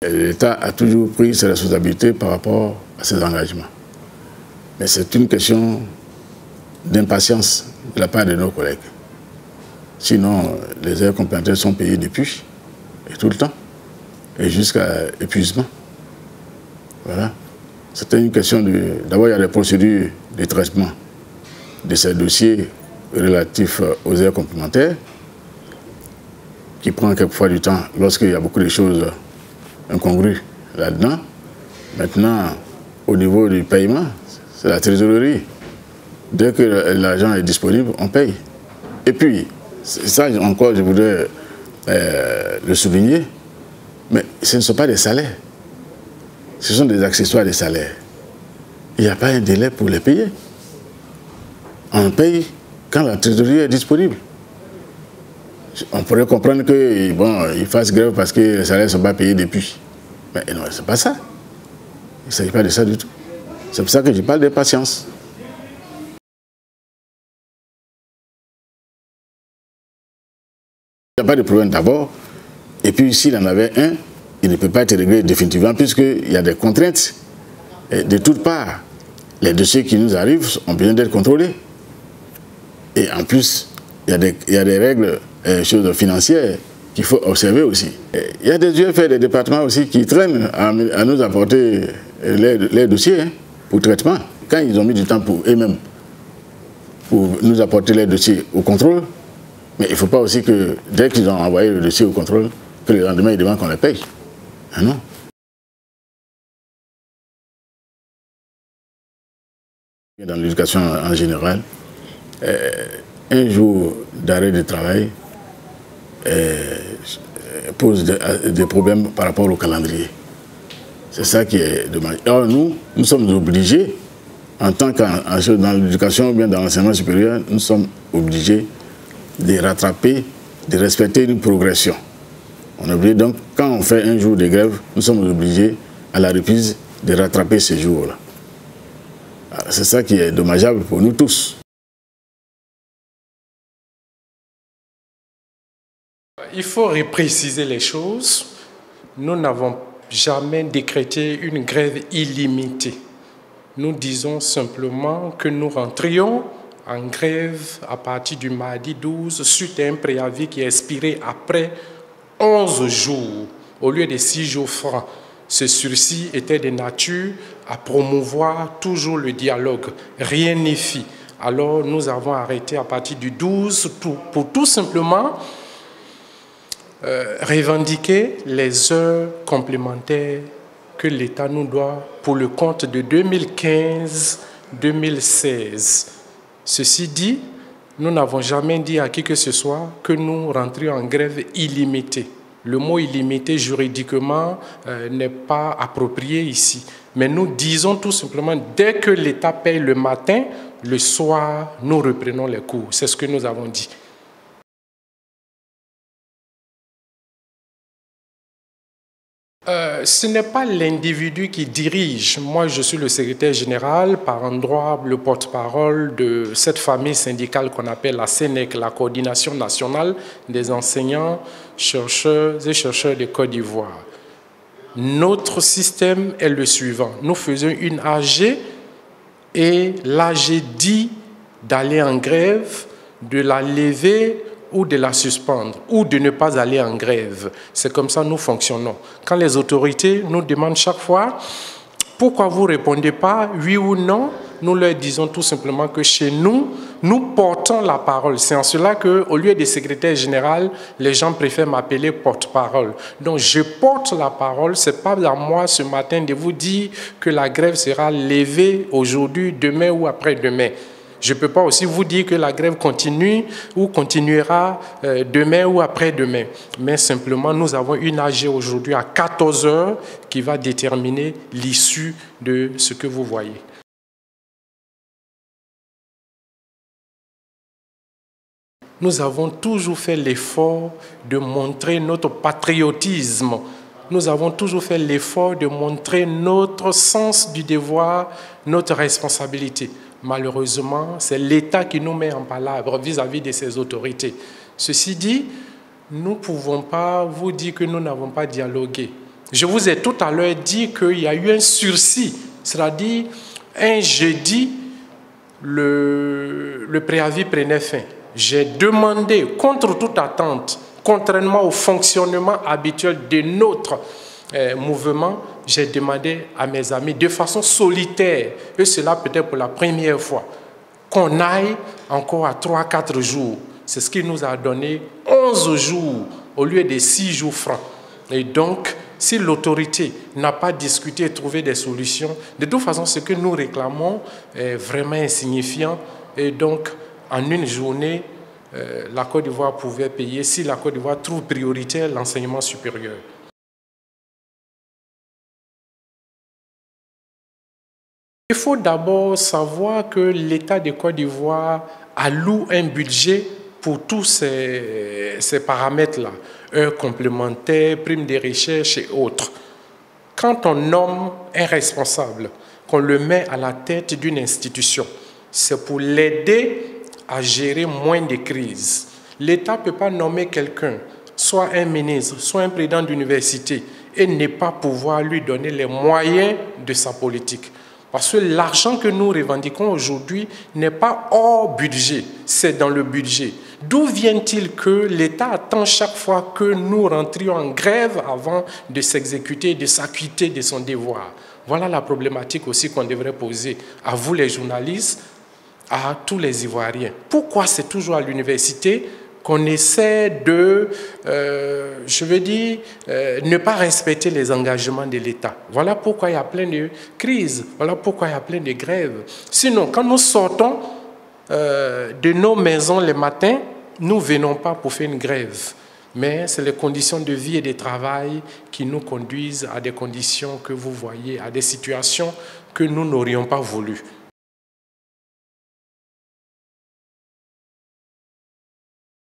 l'État a toujours pris ses responsabilités par rapport à ses engagements. Mais c'est une question d'impatience de la part de nos collègues. Sinon, les heures complémentaires sont payées depuis, et tout le temps, et jusqu'à épuisement. Voilà. C'était une question de... D'abord, il y a des procédures de traitement de ces dossiers relatifs aux heures complémentaires, qui prend quelquefois du temps lorsqu'il y a beaucoup de choses incongrues là-dedans. Maintenant, au niveau du paiement, c'est la trésorerie. Dès que l'argent est disponible, on paye. Et puis, ça encore, je voudrais le souligner, mais ce ne sont pas des salaires. Ce sont des accessoires des salaires. Il n'y a pas un délai pour les payer. On paye quand la trésorerie est disponible. On pourrait comprendre qu'ils bon, fassent grève parce que les salaires ne sont pas payés depuis. Mais non, ce n'est pas ça. Il ne s'agit pas de ça du tout. C'est pour ça que je parle de patience. Il n'y a pas de problème d'abord. Et puis s'il en avait un, il ne peut pas être réglé définitivement puisqu'il y a des contraintes de toutes parts. Les dossiers qui nous arrivent ont besoin d'être contrôlés. Et en plus, il y a des règles, choses financières qu'il faut observer aussi. Il y a des UFR des départements aussi qui traînent à nous apporter les dossiers pour traitement. Quand ils ont mis du temps pour eux-mêmes pour nous apporter les dossiers au contrôle, mais il ne faut pas aussi que dès qu'ils ont envoyé le dossier au contrôle, que le lendemain ils demandent qu'on les paye. Ah non. Dans l'éducation en général, un jour d'arrêt de travail pose des problèmes par rapport au calendrier. C'est ça qui est dommage. Alors nous sommes obligés, en tant que dans l'éducation ou bien dans l'enseignement supérieur, nous sommes obligés de rattraper, de respecter une progression. On est obligé donc, quand on fait un jour de grève, nous sommes obligés à la reprise de rattraper ce jour-là. C'est ça qui est dommageable pour nous tous. Il faut repréciser les choses. Nous n'avons jamais décrété une grève illimitée. Nous disons simplement que nous rentrions en grève à partir du mardi 12 suite à un préavis qui est expiré après 11 jours au lieu de 6 jours francs. Ce sursis était de nature à promouvoir toujours le dialogue. Rien n'est fait. Alors nous avons arrêté à partir du 12 pour tout simplement revendiquer les heures complémentaires que l'État nous doit pour le compte de 2015-2016. Ceci dit, nous n'avons jamais dit à qui que ce soit que nous rentrions en grève illimitée. Le mot illimité juridiquement n'est pas approprié ici. Mais nous disons tout simplement, dès que l'État paye le matin, le soir, nous reprenons les cours. C'est ce que nous avons dit. Ce n'est pas l'individu qui dirige. Moi, je suis le secrétaire général, par endroit le porte-parole de cette famille syndicale qu'on appelle la CNEC, la Coordination nationale des enseignants, chercheurs et chercheurs de Côte d'Ivoire. Notre système est le suivant. Nous faisons une AG et l'AG dit d'aller en grève, de la lever ou de la suspendre, ou de ne pas aller en grève. C'est comme ça que nous fonctionnons. Quand les autorités nous demandent chaque fois « Pourquoi vous ne répondez pas, oui ou non ?» Nous leur disons tout simplement que chez nous, nous portons la parole. C'est en cela qu'au lieu de secrétaire général, les gens préfèrent m'appeler porte-parole. Donc je porte la parole, ce n'est pas à moi ce matin de vous dire que la grève sera levée aujourd'hui, demain ou après-demain. Je ne peux pas aussi vous dire que la grève continue ou continuera demain ou après-demain. Mais simplement, nous avons une AG aujourd'hui à 14 heures qui va déterminer l'issue de ce que vous voyez. Nous avons toujours fait l'effort de montrer notre patriotisme. Nous avons toujours fait l'effort de montrer notre sens du devoir, notre responsabilité. Malheureusement, c'est l'État qui nous met en palabre vis-à-vis de ses autorités. Ceci dit, nous ne pouvons pas vous dire que nous n'avons pas dialogué. Je vous ai tout à l'heure dit qu'il y a eu un sursis, c'est-à-dire un jeudi, le préavis prenait fin. J'ai demandé, contre toute attente, contrairement au fonctionnement habituel de notre mouvement, j'ai demandé à mes amis de façon solitaire, et cela peut-être pour la première fois, qu'on aille encore à 3-4 jours. C'est ce qui nous a donné 11 jours au lieu de 6 jours francs. Et donc, si l'autorité n'a pas discuté et trouvé des solutions, de toute façon, ce que nous réclamons est vraiment insignifiant. Et donc, en une journée, la Côte d'Ivoire pouvait payer, si la Côte d'Ivoire trouve prioritaire l'enseignement supérieur. Il faut d'abord savoir que l'État de Côte d'Ivoire alloue un budget pour tous ces paramètres-là, heures complémentaires, primes de recherche et autres. Quand on nomme un responsable, qu'on le met à la tête d'une institution, c'est pour l'aider à gérer moins de crises. L'État ne peut pas nommer quelqu'un, soit un ministre, soit un président d'université, et ne pas pouvoir lui donner les moyens de sa politique. Parce que l'argent que nous revendiquons aujourd'hui n'est pas hors budget, c'est dans le budget. D'où vient-il que l'État attend chaque fois que nous rentrions en grève avant de s'exécuter, de s'acquitter de son devoir? Voilà la problématique aussi qu'on devrait poser à vous les journalistes, à tous les Ivoiriens. Pourquoi c'est toujours à l'université qu'on essaie de, ne pas respecter les engagements de l'État? Voilà pourquoi il y a plein de crises, voilà pourquoi il y a plein de grèves. Sinon, quand nous sortons de nos maisons le matin, nous ne venons pas pour faire une grève. Mais c'est les conditions de vie et de travail qui nous conduisent à des conditions que vous voyez, à des situations que nous n'aurions pas voulu.